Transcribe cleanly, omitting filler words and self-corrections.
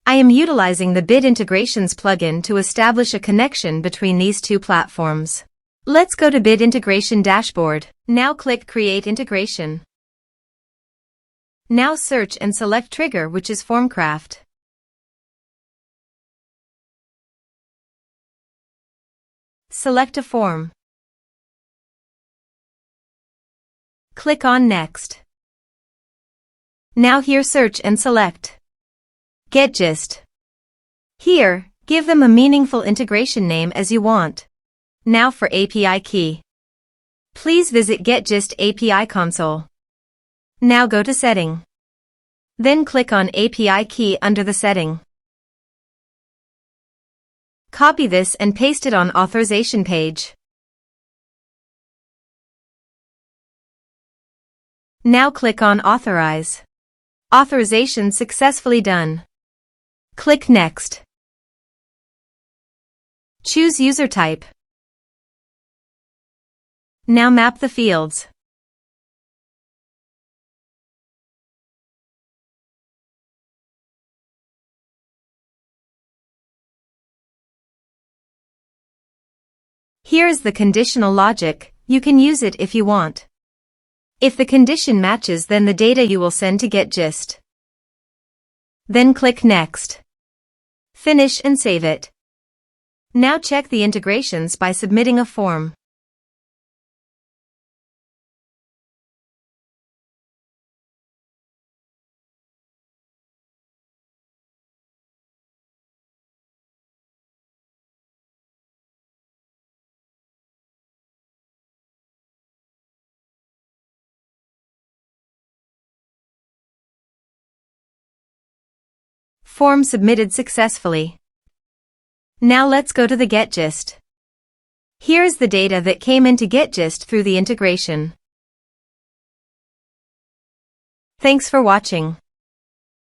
I am utilizing the Bid Integrations plugin to establish a connection between these two platforms. Let's go to Bid Integration Dashboard. Now click Create Integration. Now search and select trigger, which is FormCraft. Select a form. Click on Next. Now here search and select GetGist. Here, give them a meaningful integration name as you want. Now for API key. Please visit GetGist API console. Now go to Setting. Then click on API key under the setting. Copy this and paste it on authorization page. Now click on Authorize. Authorization successfully done. Click Next. Choose user type. Now map the fields. Here is the conditional logic. You can use it if you want. If the condition matches, then the data you will send to GetGist. Then click Next. Finish and save it. Now check the integrations by submitting a form. Form submitted successfully. Now let's go to the GetGist. Here is the data that came into GetGist through the integration. Thanks for watching.